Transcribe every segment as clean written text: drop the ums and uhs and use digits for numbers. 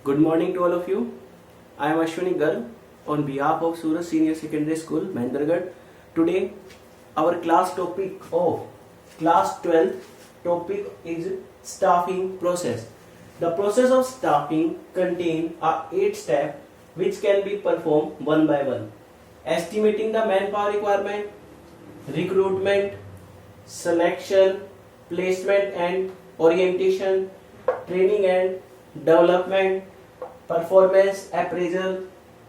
Good morning to all of you. I am Ashwini Garg on behalf of Surat Senior Secondary School, Mahendragarh. Today, our class topic of class 12 topic is staffing process. The process of staffing contains a 8 step which can be performed one by one. Estimating the manpower requirement, recruitment, selection, placement and orientation, training and development, performance appraisal,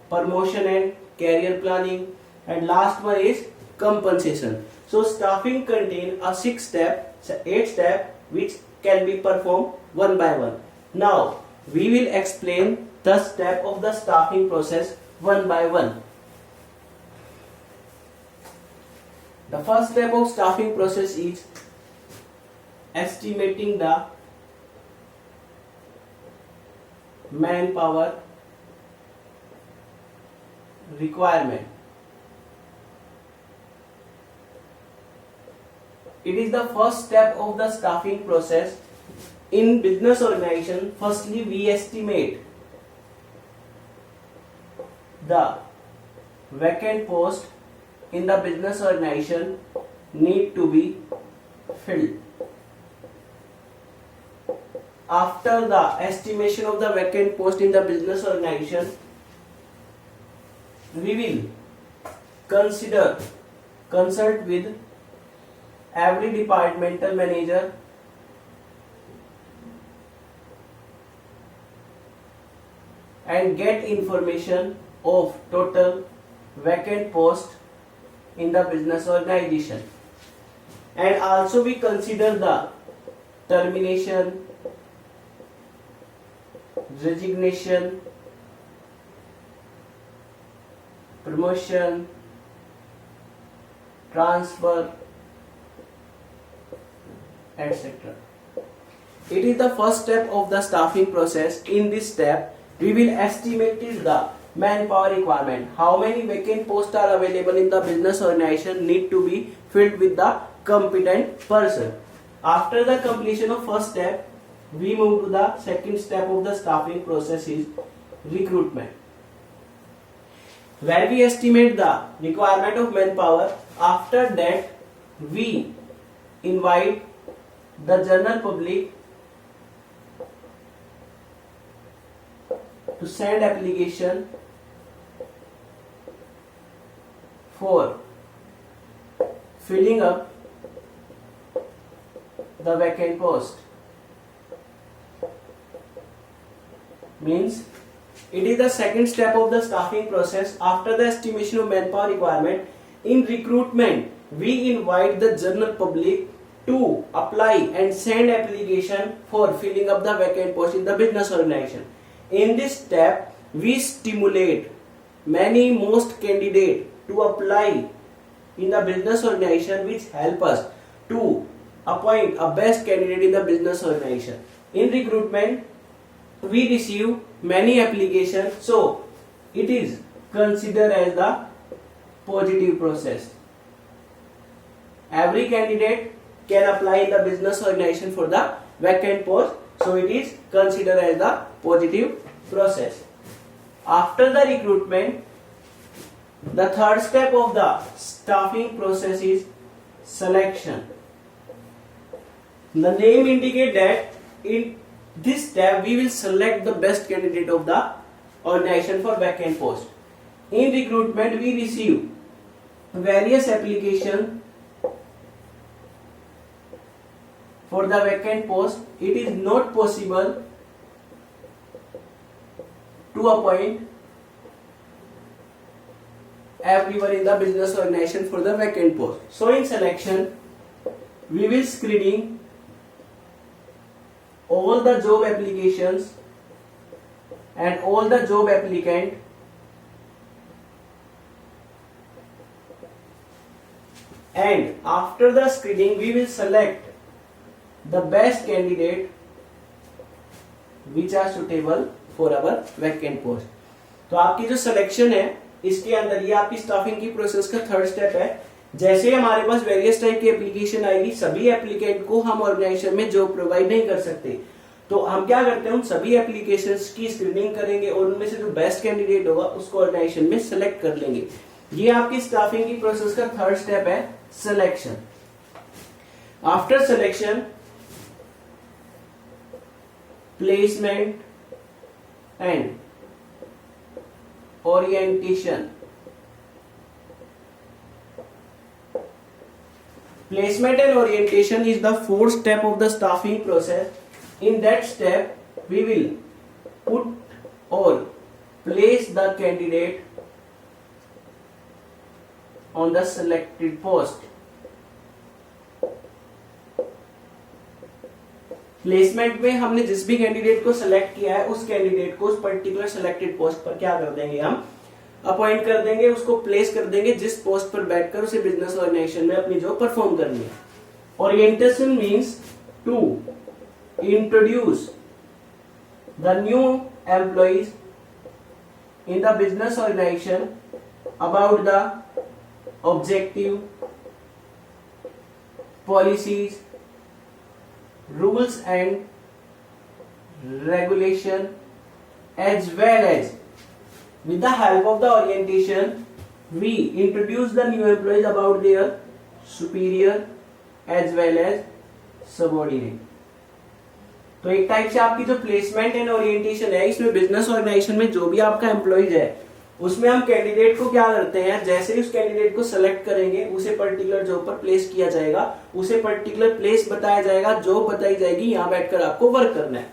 promotion and career planning, and last one is compensation. So staffing contains a 6 step, 8 step which can be performed one by one. Now we will explain the step of the staffing process one by one. The first step of staffing process is estimating the manpower requirement. It is the first step of the staffing process. In business organization, firstly we estimate the vacant post in the business organization need to be filled. After the estimation of the vacant post in the business organization, we will consult with every departmental manager and get information of total vacant post in the business organization, and also we consider the termination, resignation, promotion, transfer, etc. It is the first step of the staffing process. In this step, we will estimate the manpower requirement. How many vacant posts are available in the business organization need to be filled with the competent person. After the completion of first step, we move to the second step of the staffing process is recruitment, where we estimate the requirement of manpower. After that, we invite the general public to send application for filling up the vacant post. Means it is the second step of the staffing process. After the estimation of manpower requirement, in recruitment we invite the general public to apply and send application for filling up the vacant post in the business organization. In this step, we stimulate most candidates to apply in the business organization, which help us to appoint a best candidate in the business organization. In recruitment, we receive many applications, so it is considered as the positive process. Every candidate can apply in the business organization for the vacant post, so it is considered as the positive process. After the recruitment, the third step of the staffing process is selection. The name indicates that in this step we will select the best candidate of the organization for vacant post. In recruitment, we receive various applications for the vacant post. It is not possible to appoint everyone in the business organization for the vacant post. So in selection, we will screening all the job applications and all the job applicant, and after the screening we will select the best candidate which are suitable for our vacant post. तो आपकी जो selection है इसके अंदर ये आपकी staffing की process का थर्ड स्टेप है। जैसे हमारे पास वेरियस टाइप की एप्लीकेशन आएगी, सभी एप्लीकेंट को हम ऑर्गेनाइजेशन में जॉब प्रोवाइड नहीं कर सकते, तो हम क्या करते हैं, उन सभी एप्लीकेशंस की स्क्रीनिंग करेंगे और उनमें से जो बेस्ट कैंडिडेट होगा उसको ऑर्गेनाइजेशन में सेलेक्ट कर लेंगे। ये आपकी स्टाफिंग की प्रोसेस का थर्ड स्टेप है, selection. After selection, placement and orientation. Placement and orientation is the fourth step of the staffing process. In that step, we will put or place the candidate on the selected post. Placement में हमने जिस भी candidate को select किया है उस candidate को उस पर्टिकुलर सिलेक्टेड पोस्ट पर क्या कर देंगे, हम अपॉइंट कर देंगे, उसको प्लेस कर देंगे जिस पोस्ट पर बैठकर उसे बिजनेस ऑर्गेनाइजेशन में अपनी जॉब परफॉर्म करनी है। Orientation means to introduce the new employees in the business organisation about the objective, policies, rules and regulation, as well as with the help of the orientation we introduce the new employees about their superior as well as subordinate. तो एक type से आपकी जो placement and orientation है, इसमें business organisation में जो भी आपका एम्प्लॉइज है उसमें हम कैंडिडेट को क्या करते हैं, जैसे ही उस कैंडिडेट को सेलेक्ट करेंगे उसे पर्टिकुलर जॉब पर प्लेस किया जाएगा, उसे पर्टिकुलर प्लेस बताया जाएगा, जॉब बताई जाएगी, यहाँ बैठकर आपको वर्क करना है।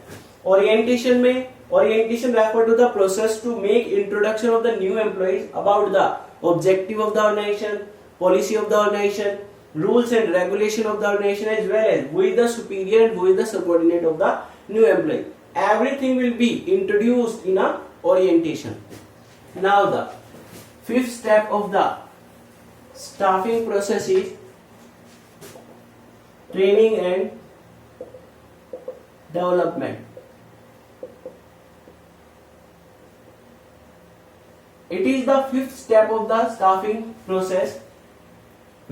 ओरिएंटेशन में, orientation refer to the process to make introduction of the new employees about the objective of the organisation, policy of the organisation, rules and regulation of the organization, as well as who is the superior and who is the subordinate of the new employee. Everything will be introduced in a orientation. Now the fifth step of the staffing process is training and development. It is the fifth step of the staffing process.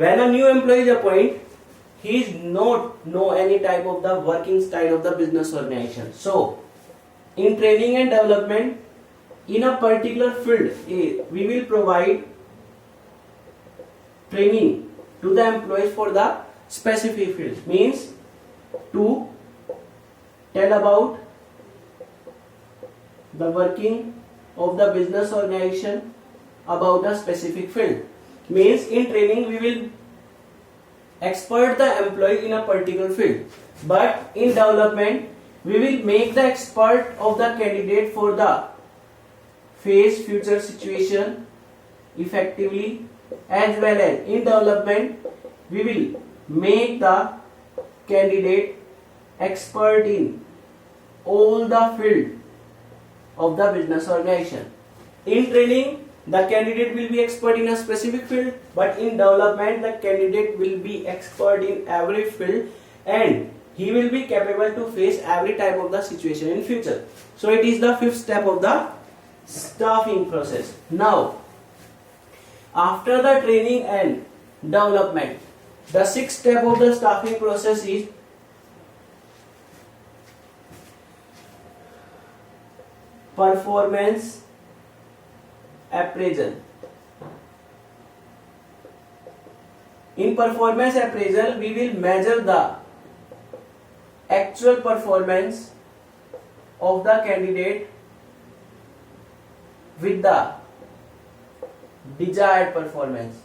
When a new employee is appointed, he is not know any type of the working style of the business organization. So, in training and development, in a particular field, we will provide training to the employees for the specific field. Means to tell about the working of the business organization about a specific field. Means in training we will expert the employee in a particular field, but in development we will make the expert of the candidate for the face future situation effectively, as well as in development we will make the candidate expert in all the field of the business organization. In training the candidate will be expert in a specific field, but in development the candidate will be expert in every field and he will be capable to face every type of the situation in future. So it is the fifth step of the staffing process. Now, after the training and development, the sixth step of the staffing process is performance appraisal. In performance appraisal, we will measure the actual performance of the candidate with the desired performance.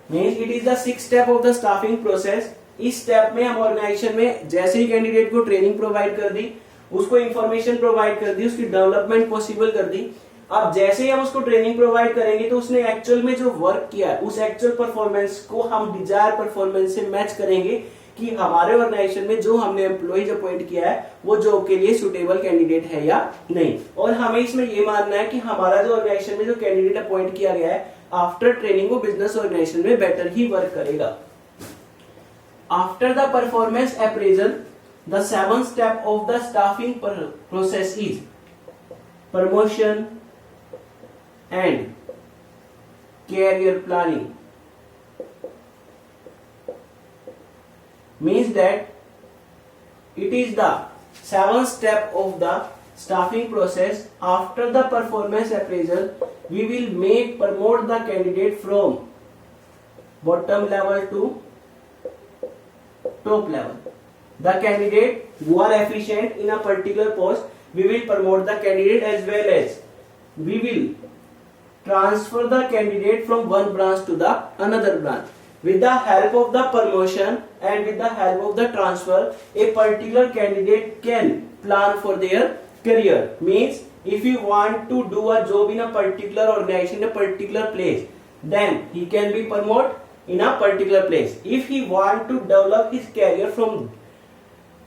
Means it is the sixth step of the staffing process. इस step में हम organisation में जैसे ही candidate को training provide कर दी, उसको information provide कर दी, उसकी डेवलपमेंट पॉसिबल कर दी। अब जैसे ही हम उसको ट्रेनिंग प्रोवाइड करेंगे तो उसने एक्चुअल में जो वर्क किया है उस एक्चुअल परफॉर्मेंस को हम डिजायर परफॉर्मेंस से मैच करेंगे कि हमारे ऑर्गेनाइजेशन में जो हमने एम्प्लॉइज अपॉइंट किया है वो जॉब के लिए सुटेबल कैंडिडेट है या नहीं। और हमें इसमें ये मानना है कि हमारा जो ऑर्गेनाइजेशन में जो कैंडिडेट अपॉइंट किया गया है आफ्टर ट्रेनिंग वो बिजनेस ऑर्गेनाइजेशन में बेटर ही वर्क करेगा। After the performance appraisal, the seventh step of the staffing process is promotion and career planning. means that it is the seventh step of the staffing process. After the performance appraisal, we will promote the candidate from bottom level to top level. The candidate who are efficient in a particular post, we will promote the candidate, as well as we will transfer the candidate from one branch to the another branch. With the help of the promotion and with the help of the transfer, a particular candidate can plan for their career. Means if you want to do a job in a particular organization, in a particular place, then he can be promoted in a particular place. If he want to develop his career from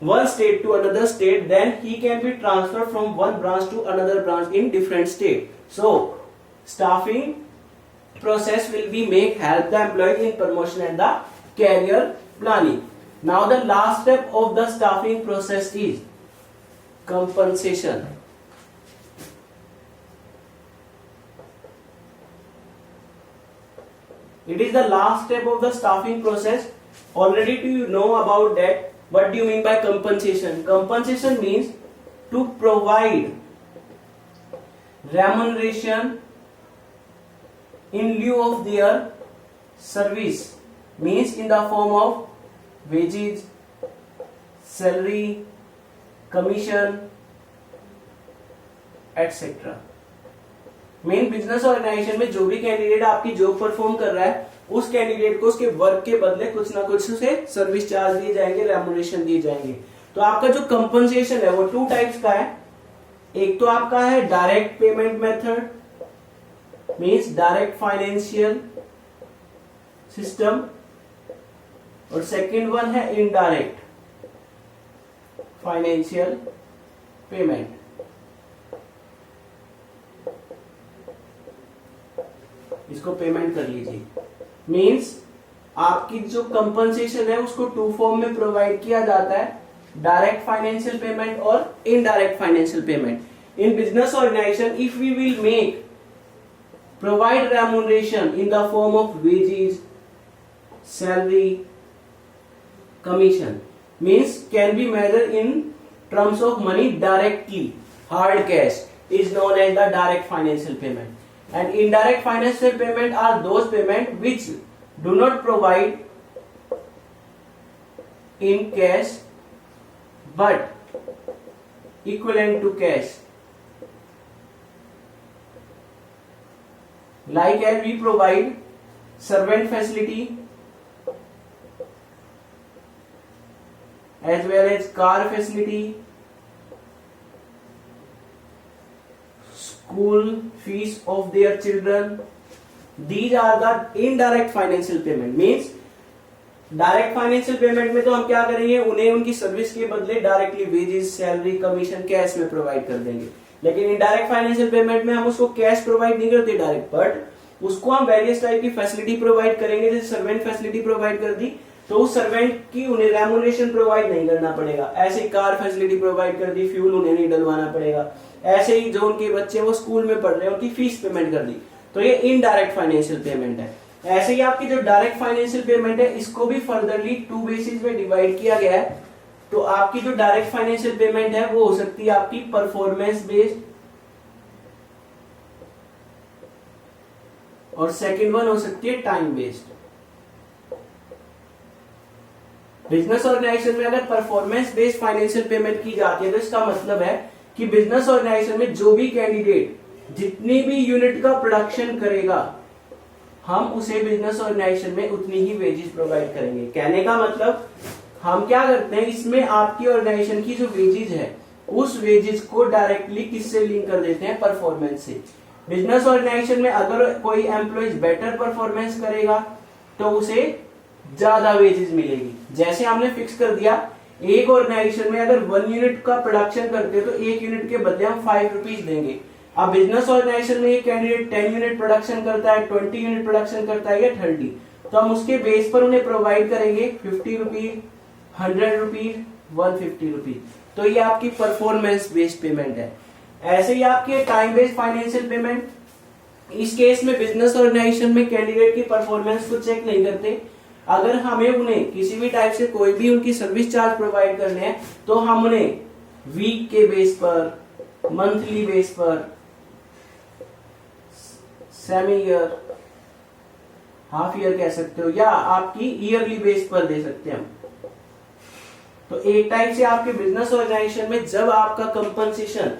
one state to another state, then he can be transferred from one branch to another branch in different state. So staffing process will be help the employee in promotion and the career planning. Now the last step of the staffing process is compensation. It is the last step of the staffing process. Already do you know about that? What do you mean by compensation? Compensation means to provide remuneration in lieu of their service, means in the form of wages, salary, commission, etc. Main business organisation में जो भी candidate आपकी job perform कर रहा है, उस candidate को उसके वर्क के बदले कुछ ना कुछ उसे सर्विस चार्ज दिए जाएंगे, रेमुनरेशन दिए जाएंगे. तो आपका जो कंपनसेशन है वो टू टाइप्स का है. एक तो आपका है direct payment method, means direct financial system, और सेकेंड वन है इनडायरेक्ट फाइनेंशियल पेमेंट. इसको पेमेंट कर लीजिए. मीन्स आपकी जो कंपनसेशन है उसको टू फॉर्म में प्रोवाइड किया जाता है, डायरेक्ट फाइनेंशियल पेमेंट और indirect financial payment. In business organisation if we will make provide remuneration in the form of wages, salary, commission, means can be measured in terms of money directly, hard cash, is known as the direct financial payment. And indirect financial payment are those payment which do not provide in cash but equivalent to cash. Like as we provide servant facility as well as car facility, school fees of their children, these are the indirect financial payment. Means direct financial payment में तो हम क्या करेंगे, उन्हें उनकी service के बदले directly wages, salary, commission cash में प्रोवाइड कर देंगे. लेकिन इनडायरेक्ट फाइनेंशियल पेमेंट में हम उसको कैश प्रोवाइड नहीं करते डायरेक्ट, बट उसको हम वेरियस टाइप की फैसिलिटी प्रोवाइड करेंगे. जैसे सर्वेंट फैसिलिटी प्रोवाइड कर दी तो उस सर्वेंट की उन्हें रेमुनरेशन प्रोवाइड नहीं करना पड़ेगा. ऐसे ही कार फैसिलिटी प्रोवाइड कर दी, फ्यूल उन्हें नहीं डलवाना पड़ेगा. ऐसे ही जो उनके बच्चे वो स्कूल में पढ़ रहे हैं उनकी फीस पेमेंट कर दी, तो ये इनडायरेक्ट फाइनेंशियल पेमेंट है. ऐसे ही आपकी जो डायरेक्ट फाइनेंशियल पेमेंट है इसको भी फर्दरली टू बेसिस में डिवाइड किया गया है. तो आपकी जो डायरेक्ट फाइनेंशियल पेमेंट है वो हो सकती है आपकी परफॉर्मेंस बेस्ड, और सेकंड वन हो सकती है टाइम बेस्ड. बिजनेस ऑर्गेनाइजेशन में अगर परफॉर्मेंस बेस्ड फाइनेंशियल पेमेंट की जाती है तो इसका मतलब है कि बिजनेस ऑर्गेनाइजेशन में जो भी कैंडिडेट जितनी भी यूनिट का प्रोडक्शन करेगा हम उसे बिजनेस ऑर्गेनाइजेशन में उतनी ही वेजेस प्रोवाइड करेंगे. कहने का मतलब हम क्या करते हैं, इसमें आपकी ऑर्गेनाइजेशन की जो वेजेस है उस वेजेस को डायरेक्टली किससे लिंक कर देते हैं, परफॉर्मेंस से. बिजनेस ऑर्गेनाइजेशन में अगर कोई एम्प्लॉय बेटर परफॉर्मेंस करेगा तो उसे ज्यादा वेजेस मिलेगी. जैसे हमने फिक्स कर दिया एक ऑर्गेनाइजेशन में अगर 1 यूनिट का प्रोडक्शन करते हैं तो 1 यूनिट के बदले हम 5 रुपीज देंगे. अब बिजनेस ऑर्गेनाइजेशन में एक कैंडिडेट 10 यूनिट प्रोडक्शन करता है, 20 यूनिट प्रोडक्शन करता है या 30, तो हम उसके बेस पर उन्हें प्रोवाइड करेंगे 50 रुपीज, 100 रुपीज, 150 रुपीज. तो ये आपकी परफॉर्मेंस बेस्ड पेमेंट है. ऐसे ही आपकी टाइम बेस्ड फाइनेंशियल पेमेंट, इस केस में बिजनेस ऑर्गेनाइजेशन में कैंडिडेट की परफॉर्मेंस को चेक नहीं करते, अगर हमें उन्हें किसी भी टाइप से कोई भी उनकी सर्विस चार्ज प्रोवाइड करने हैं तो हम उन्हें वीक के बेस पर, मंथली बेस पर, सेमी ईयर, हाफ ईयर कह सकते हो, या आपकी ईयरली बेस पर दे सकते हैं हम। तो एक टाइप से आपके बिजनेस ऑर्गेनाइजेशन में जब आपका कंपनसेशन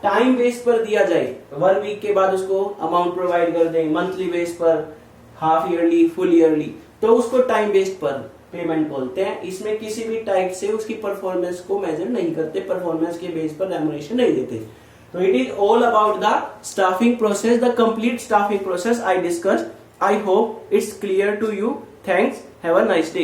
टाइम बेस पर दिया जाए, 1 वीक के बाद उसको अमाउंट प्रोवाइड कर दें, मंथली बेस पर, हाफ ईयरली, फुल ईयरली, तो उसको टाइम बेस्ड पर पेमेंट बोलते हैं। इसमें किसी भी टाइप से उसकी परफॉर्मेंस को मेजर नहीं करते, परफॉर्मेंस के बेस पर रेम्युनरेशन नहीं देते। तो it is all about the staffing process, the complete staffing process I discussed. I hope it's clear to you. Thanks. Have a nice day.